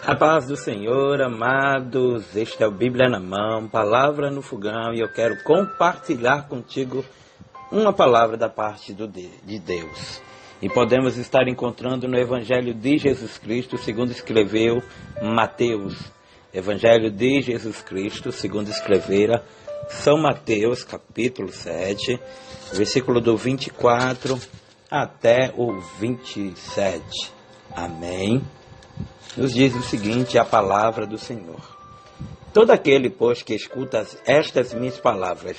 A paz do Senhor, amados, este é o Bíblia na Mão, palavra no fogão, e eu quero compartilhar contigo uma palavra da parte de Deus. E podemos estar encontrando no Evangelho de Jesus Cristo, segundo escreveu Mateus. Evangelho de Jesus Cristo, segundo escrevera São Mateus, capítulo 7, versículo do 24 até o 27. Amém. Nos diz o seguinte, a palavra do Senhor. Todo aquele, pois, que escuta estas minhas palavras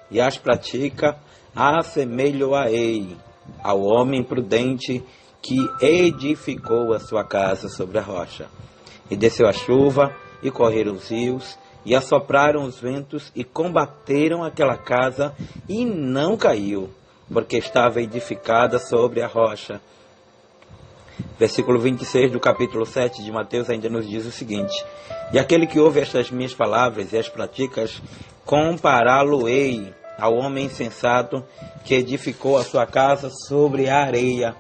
e as pratica, assemelho-a-ei ao homem prudente que edificou a sua casa sobre a rocha. E desceu a chuva, e correram os rios, e assopraram os ventos, e combateram aquela casa, e não caiu, porque estava edificada sobre a rocha. Versículo 26 do capítulo 7 de Mateus ainda nos diz o seguinte: E aquele que ouve estas minhas palavras e as praticas, compará-lo-ei ao homem insensato que edificou a sua casa sobre a areia.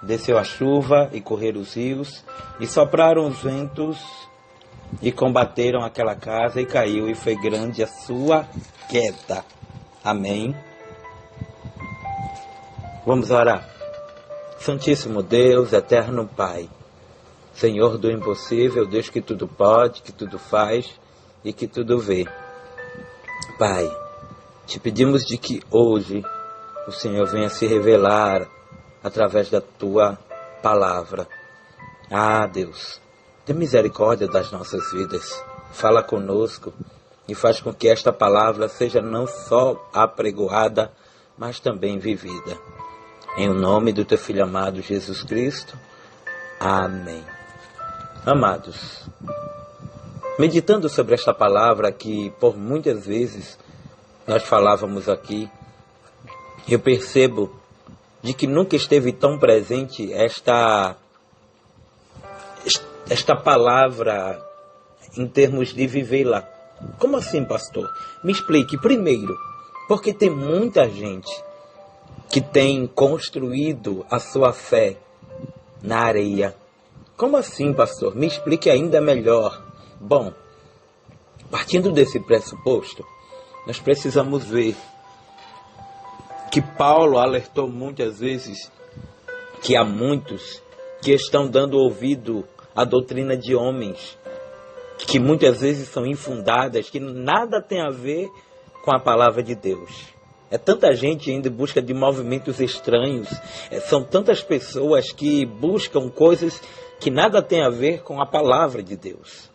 Desceu a chuva e correram os rios, e sopraram os ventos, e combateram aquela casa, e caiu, e foi grande a sua queda. Amém. Vamos orar. Santíssimo Deus, eterno Pai, Senhor do impossível, Deus que tudo pode, que tudo faz e que tudo vê. Pai, te pedimos de que hoje o Senhor venha se revelar através da Tua palavra. Ah, Deus, tem misericórdia das nossas vidas, fala conosco e faz com que esta palavra seja não só apregoada, mas também vivida. Em nome do Teu Filho amado Jesus Cristo. Amém. Amados, meditando sobre esta palavra que por muitas vezes nós falávamos aqui, eu percebo de que nunca esteve tão presente esta palavra em termos de vivê-la. Como assim, pastor? Me explique. Primeiro, porque tem muita gente que tem construído a sua fé na areia. Como assim, pastor? Me explique ainda melhor. Bom, partindo desse pressuposto, nós precisamos ver que Paulo alertou muitas vezes que há muitos que estão dando ouvido à doutrina de homens, que muitas vezes são infundadas, que nada tem a ver com a palavra de Deus. É tanta gente indo em busca de movimentos estranhos, são tantas pessoas que buscam coisas que nada tem a ver com a palavra de Deus.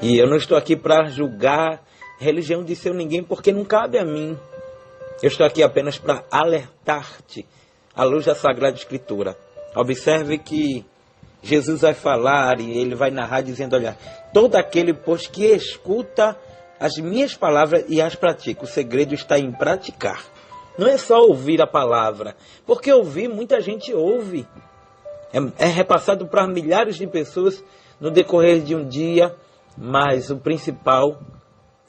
E eu não estou aqui para julgar religião de seu ninguém, porque não cabe a mim. Eu estou aqui apenas para alertar-te à luz da Sagrada Escritura. Observe que Jesus vai falar e ele vai narrar dizendo, olha, todo aquele, pois, que escuta as minhas palavras e as pratica. O segredo está em praticar. Não é só ouvir a palavra. Porque ouvir, muita gente ouve. É repassado para milhares de pessoas no decorrer de um dia. Mas o principal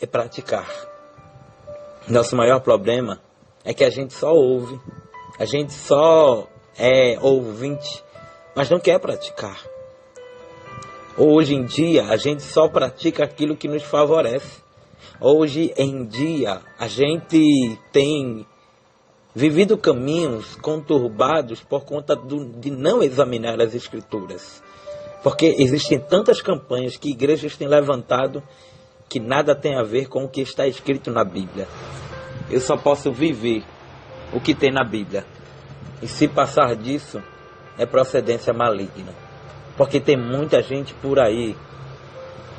é praticar. Nosso maior problema é que a gente só ouve. A gente só é ouvinte, mas não quer praticar. Hoje em dia, a gente só pratica aquilo que nos favorece. Hoje em dia, a gente tem vivido caminhos conturbados por conta de não examinar as Escrituras. Porque existem tantas campanhas que igrejas têm levantado que nada tem a ver com o que está escrito na Bíblia. Eu só posso viver o que tem na Bíblia. E se passar disso, é procedência maligna. Porque tem muita gente por aí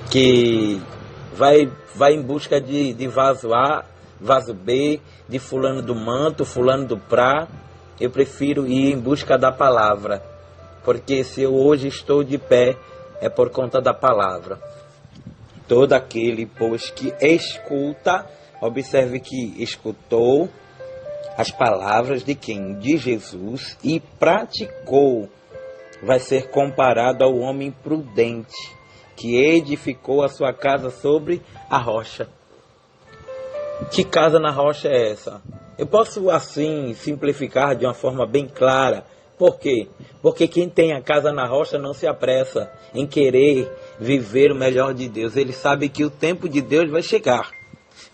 que vai em busca de vaso A, vaso B, de fulano do manto, fulano do prá. Eu prefiro ir em busca da palavra, porque se eu hoje estou de pé, é por conta da palavra. Todo aquele, pois, que escuta, observe que escutou as palavras de quem? De Jesus, e praticou, vai ser comparado ao homem prudente, que edificou a sua casa sobre a rocha. Que casa na rocha é essa? Eu posso assim simplificar de uma forma bem clara Por quê? Porque quem tem a casa na rocha não se apressa em querer viver o melhor de Deus. Ele sabe que o tempo de Deus vai chegar.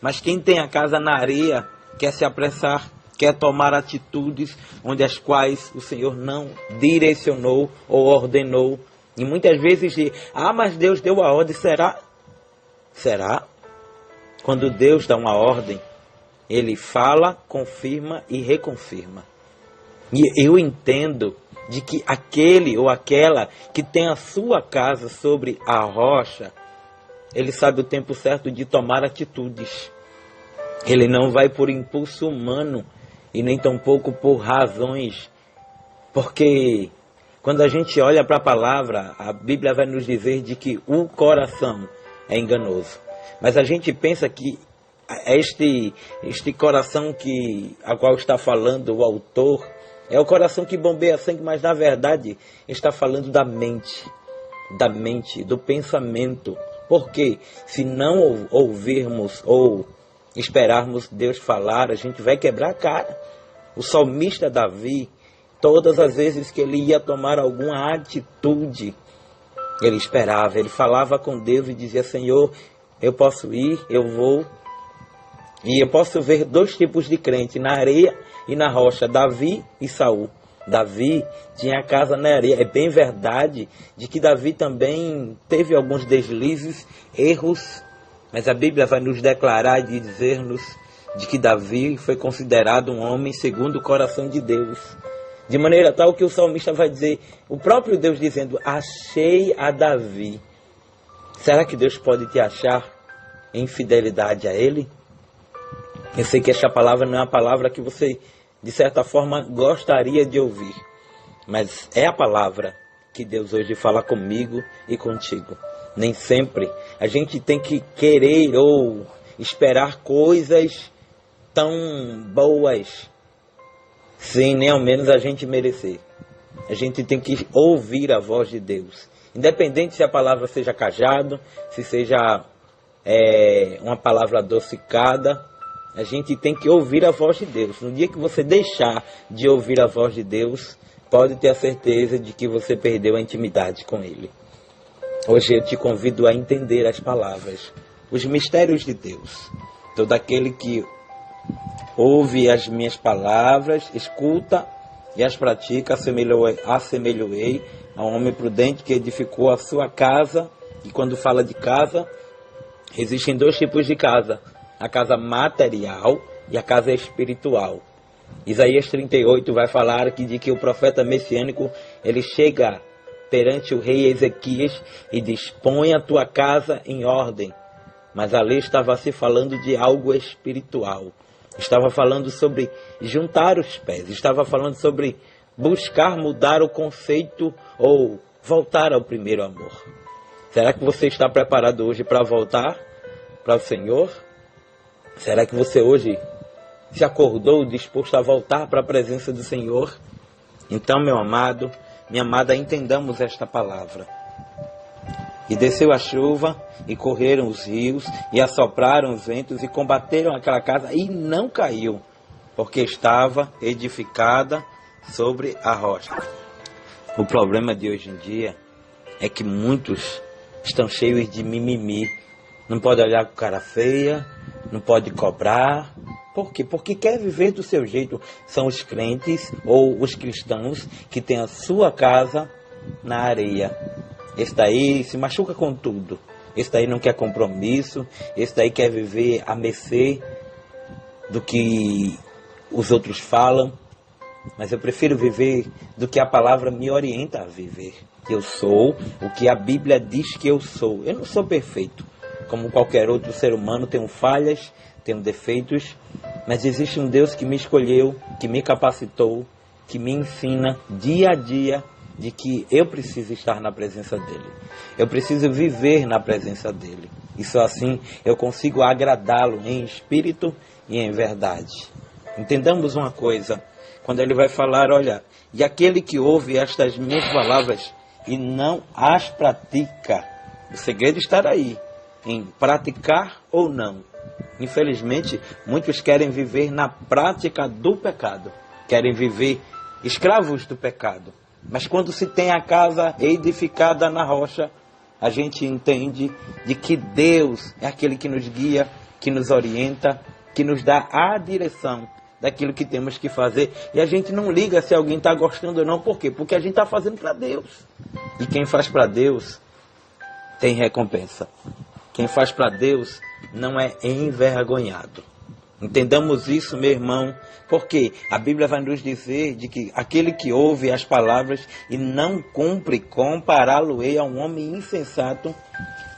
Mas quem tem a casa na areia quer se apressar, quer tomar atitudes onde as quais o Senhor não direcionou ou ordenou. E muitas vezes diz, mas Deus deu a ordem, será? Será? Quando Deus dá uma ordem, Ele fala, confirma e reconfirma. E eu entendo de que aquele ou aquela que tem a sua casa sobre a rocha, ele sabe o tempo certo de tomar atitudes. Ele não vai por impulso humano e nem tampouco por razões. Porque quando a gente olha para a palavra, a Bíblia vai nos dizer de que o coração é enganoso. Mas a gente pensa que este coração a qual está falando o autor é o coração que bombeia sangue, mas na verdade está falando da mente, do pensamento. Porque se não ouvirmos ou esperarmos Deus falar, a gente vai quebrar a cara. O salmista Davi, todas as vezes que ele ia tomar alguma atitude, ele esperava, ele falava com Deus e dizia, Senhor, eu posso ir, eu vou. E eu posso ver dois tipos de crente, na areia e na rocha, Davi e Saul. Davi tinha a casa na areia. É bem verdade de que Davi também teve alguns deslizes, erros, mas a Bíblia vai nos declarar e dizer-nos de que Davi foi considerado um homem segundo o coração de Deus. De maneira tal que o salmista vai dizer, o próprio Deus dizendo, achei a Davi. Será que Deus pode te achar em fidelidade a Ele? Eu sei que esta palavra não é uma palavra que você, de certa forma, gostaria de ouvir. Mas é a palavra que Deus hoje fala comigo e contigo. Nem sempre a gente tem que querer ou esperar coisas tão boas, sem nem ao menos a gente merecer. A gente tem que ouvir a voz de Deus. Independente se a palavra seja cajado, se seja uma palavra adocicada, a gente tem que ouvir a voz de Deus. No dia que você deixar de ouvir a voz de Deus, pode ter a certeza de que você perdeu a intimidade com Ele. Hoje eu te convido a entender as palavras, os mistérios de Deus. Todo aquele que ouve as minhas palavras, escuta e as pratica, assemelhoei a um homem prudente que edificou a sua casa. E quando fala de casa, existem dois tipos de casa. A casa material e a casa espiritual. Isaías 38 vai falar aqui de que o profeta messiânico, ele chega perante o rei Ezequias e diz, põe a tua casa em ordem. Mas ali estava se falando de algo espiritual. Estava falando sobre juntar os pés. Estava falando sobre buscar mudar o conceito ou voltar ao primeiro amor. Será que você está preparado hoje para voltar para o Senhor? Será que você hoje se acordou disposto a voltar para a presença do Senhor? Então, meu amado, minha amada, entendamos esta palavra. E desceu a chuva, e correram os rios, e assopraram os ventos, e combateram aquela casa, e não caiu, porque estava edificada sobre a rocha. O problema de hoje em dia é que muitos estão cheios de mimimi. Não pode olhar com cara feia, não pode cobrar. Por quê? Porque quer viver do seu jeito. São os crentes ou os cristãos que têm a sua casa na areia. Esse daí se machuca com tudo. Esse daí não quer compromisso. Esse daí quer viver à mercê do que os outros falam. Mas eu prefiro viver do que a palavra me orienta a viver. Eu sou o que a Bíblia diz que eu sou. Eu não sou perfeito. Como qualquer outro ser humano, tenho falhas, tenho defeitos, mas existe um Deus que me escolheu, que me capacitou, que me ensina dia a dia de que eu preciso estar na presença dEle. Eu preciso viver na presença dEle. E só assim eu consigo agradá-lo em espírito e em verdade. Entendamos uma coisa, quando ele vai falar, olha, e aquele que ouve estas minhas palavras e não as pratica, o segredo está aí, em praticar ou não. Infelizmente, muitos querem viver na prática do pecado. Querem viver escravos do pecado. Mas quando se tem a casa edificada na rocha, a gente entende de que Deus é aquele que nos guia, que nos orienta, que nos dá a direção daquilo que temos que fazer. E a gente não liga se alguém está gostando ou não. Por quê? Porque a gente está fazendo para Deus. E quem faz para Deus tem recompensa. Quem faz para Deus não é envergonhado. Entendamos isso, meu irmão, porque a Bíblia vai nos dizer de que aquele que ouve as palavras e não cumpre, compará-lo-ei a um homem insensato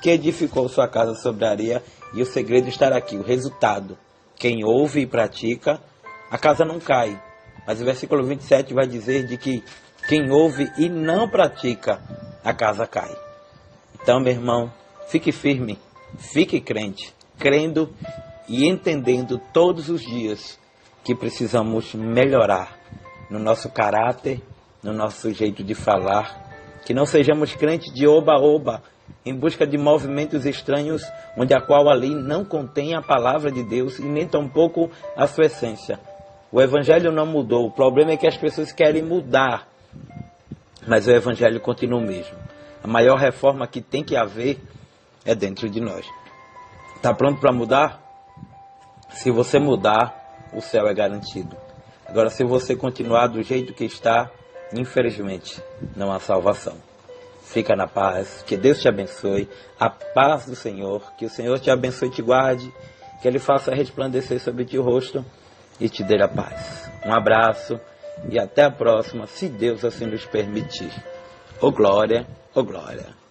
que edificou sua casa sobre a areia. E o segredo estará aqui, o resultado. Quem ouve e pratica, a casa não cai. Mas o versículo 27 vai dizer de que quem ouve e não pratica, a casa cai. Então, meu irmão, fique firme, fique crente, crendo e entendendo todos os dias que precisamos melhorar no nosso caráter, no nosso jeito de falar, que não sejamos crentes de oba-oba, em busca de movimentos estranhos, onde a qual a lei não contém a palavra de Deus e nem tampouco a sua essência. O evangelho não mudou, o problema é que as pessoas querem mudar, mas o evangelho continua o mesmo. A maior reforma que tem que haver é dentro de nós. Está pronto para mudar? Se você mudar, o céu é garantido. Agora, se você continuar do jeito que está, infelizmente, não há salvação. Fica na paz, que Deus te abençoe, a paz do Senhor, que o Senhor te abençoe e te guarde, que Ele faça resplandecer sobre ti o rosto e te dê a paz. Um abraço e até a próxima, se Deus assim nos permitir. Ô glória, ô glória.